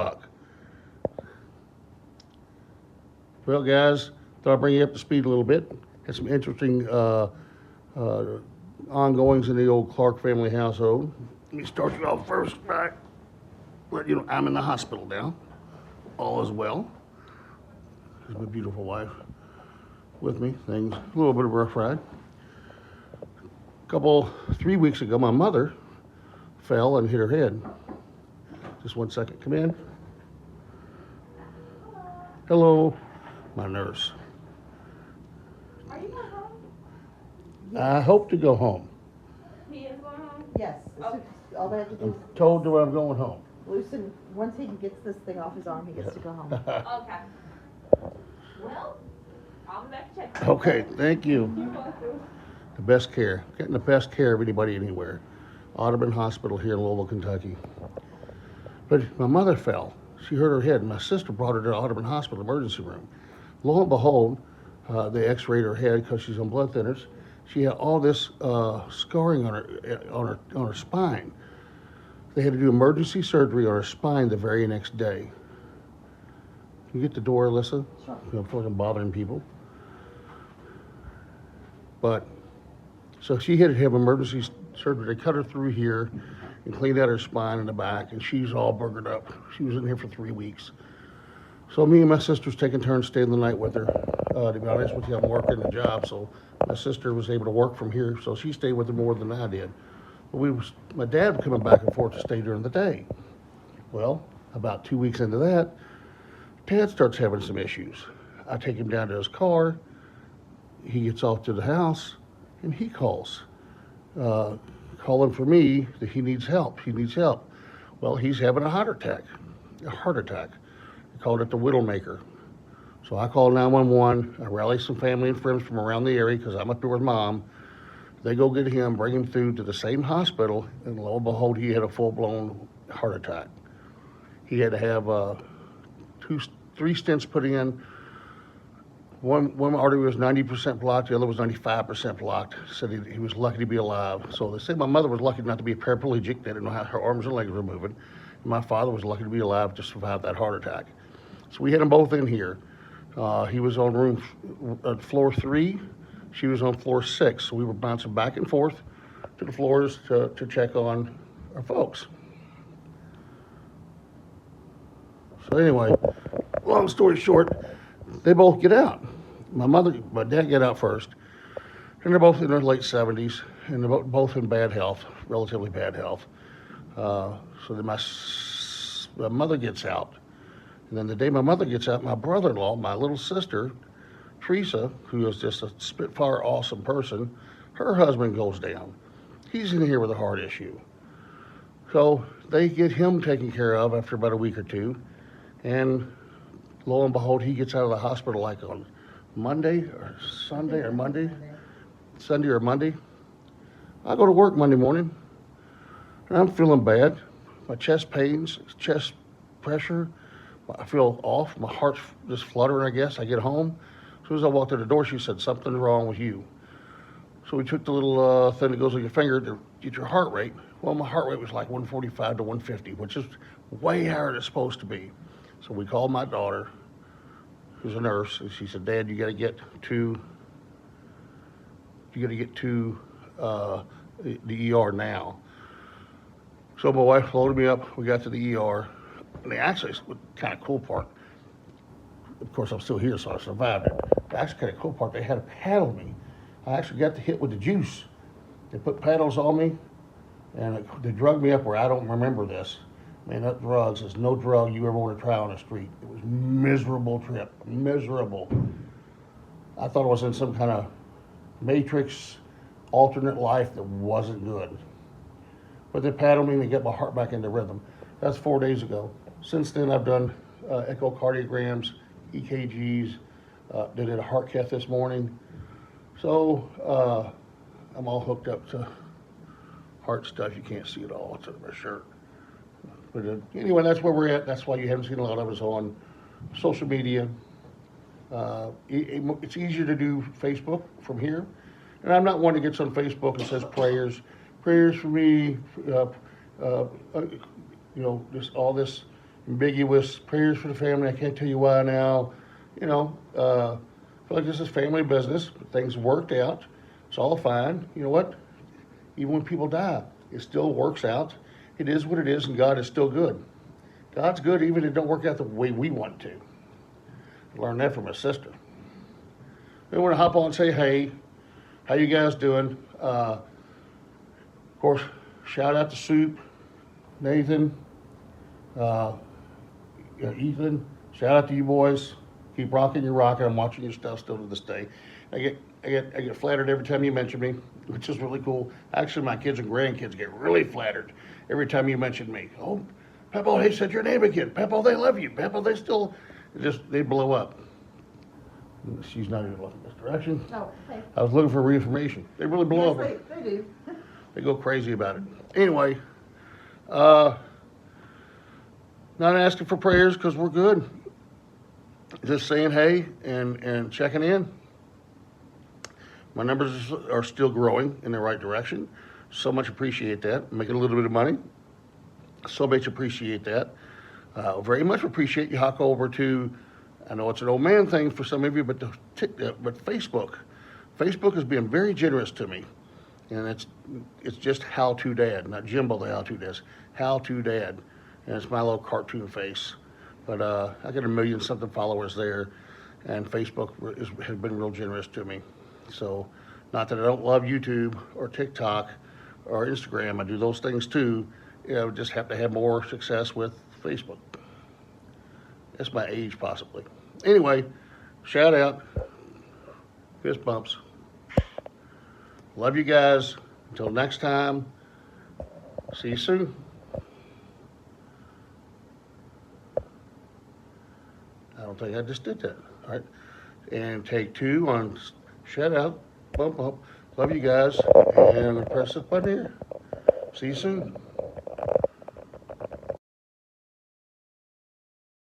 buck. Well, guys, thought I'd bring you up to speed a little bit. Had some interesting ongoings in the old Clark family household. Let me start you off first by letting you know I'm in the hospital now. All is well. There's my beautiful wife with me. Things a little bit of a rough ride. 3 weeks ago, my mother fell and hit her head. Just 1 second. Come in. Hello, my nurse. Are you going home? I hope to go home. He is going home? Yes, Okay. all they have to do I'm told that I'm going home. is loosen, once he gets this thing off his arm, he gets to go home. Okay. Well, I'll be back to check. Okay, thank you. You're welcome. The best care. Getting the best care of anybody anywhere. Audubon Hospital here in Louisville, Kentucky. But my mother fell. She hurt her head. My sister brought her to Audubon Hospital emergency room. Lo and behold, they x-rayed her head because she's on blood thinners. She had all this scarring on her spine. They had to do emergency surgery on her spine the very next day. Can you get the door, Alyssa? Sure. I feel like I'm bothering people. But, so she had to have emergency surgery. They cut her through here and cleaned out her spine in the back, and she's all burgered up. She was in here for 3 weeks. So me and my sister's taking turns staying the night with her. To be honest with you, I'm working a job, so my sister was able to work from here, so she stayed with her more than I did. But my dad was coming back and forth to stay during the day. Well, about 2 weeks into that, Dad starts having some issues. I take him down to his car. He gets off to the house, and he calls, calling for me that he needs help. He needs help. Well, he's having a heart attack. They called it the Widowmaker. So I call 911. I rally some family and friends from around the area because I'm up there with Mom. They go get him, bring him through to the same hospital, and lo and behold, he had a full-blown heart attack. He had to have 3 stents put in. One artery was 90% blocked, the other was 95% blocked. Said he was lucky to be alive. So they say my mother was lucky not to be a paraplegic. They didn't know how her arms and legs were moving. And my father was lucky to be alive to survive that heart attack. So we had them both in here. He was on floor 3. She was on floor 6. So we were bouncing back and forth to the floors to check on our folks. So anyway, long story short, they both get out. My dad get out first, and they're both in their late 70s, and they're both in bad health, relatively bad health. So then my mother gets out, and then the day my mother gets out, my brother-in-law, my little sister, Teresa, who is just a spitfire awesome person, her husband goes down. He's in here with a heart issue. So they get him taken care of after about a week or two, and lo and behold, he gets out of the hospital like on Monday or Sunday or Monday. Sunday or Monday. I go to work Monday morning, and I'm feeling bad. My chest pains, chest pressure. I feel off. My heart's just fluttering, I guess. I get home. As soon as I walked through the door, she said, "Something's wrong with you." So we took the little thing that goes on your finger to get your heart rate. Well, my heart rate was like 145 to 150, which is way higher than it's supposed to be. So we called my daughter, who's a nurse, and she said, "Dad, you got to get to the ER now." So my wife loaded me up. We got to the ER, and they actually, kind of cool part. Of course, I'm still here, so I survived it. The actually kind of cool part, they had to paddle me. I actually got to hit with the juice. They put paddles on me, and they drugged me up where I don't remember this. Man, that drugs is no drug you ever want to try on the street. It was miserable trip, miserable. I thought I was in some kind of Matrix alternate life that wasn't good. But they paddled me and they get my heart back into rhythm. That's 4 days ago. Since then, I've done echocardiograms, EKGs, they did a heart cath this morning. So I'm all hooked up to heart stuff. You can't see it all. It's under my shirt. But anyway, that's where we're at. That's why you haven't seen a lot of us on social media. It's easier to do Facebook from here. And I'm not one that gets on Facebook and says prayers for me, just all this ambiguous prayers for the family. I can't tell you why now. You know, I feel like this is family business. Things worked out. It's all fine. You know what? Even when people die, it still works out. It is what it is, and God is still good. God's good even if it don't work out the way we want to. I learned that from my sister. They want to hop on and say, hey, how you guys doing? Of course, shout out to Soup, Nathan, Ethan. Shout out to you boys. Keep rocking your rocket. I'm watching your stuff still to this day. I get flattered every time you mention me, which is really cool. Actually, my kids and grandkids get really flattered every time you mention me. Oh, Peppo, they said your name again. Peppo, they love you. Peppo, they blow up. She's not even looking this direction. Oh, hey. I was looking for reaffirmation. They really blow Yes, up. they do. They go crazy about it. Anyway, not asking for prayers because we're good. Just saying hey and checking in. My numbers are still growing in the right direction. So much appreciate that. Making a little bit of money. So much appreciate that. Very much appreciate you hop over to, I know it's an old man thing for some of you, but but Facebook. Facebook has been very generous to me. And it's just How To Dad, not Jimbo the How To Dad. How To Dad. And it's my little cartoon face. But I got 1 million something followers there. And Facebook has been real generous to me. So, not that I don't love YouTube or TikTok or Instagram. I do those things too. You know, just have to have more success with Facebook. That's my age, possibly. Anyway, shout out. Fist bumps. Love you guys. Until next time, see you soon. I don't think I just did that. All right. And take 2 on shout out. Bump up. Love you guys. And I'm going to press this button here. See you soon.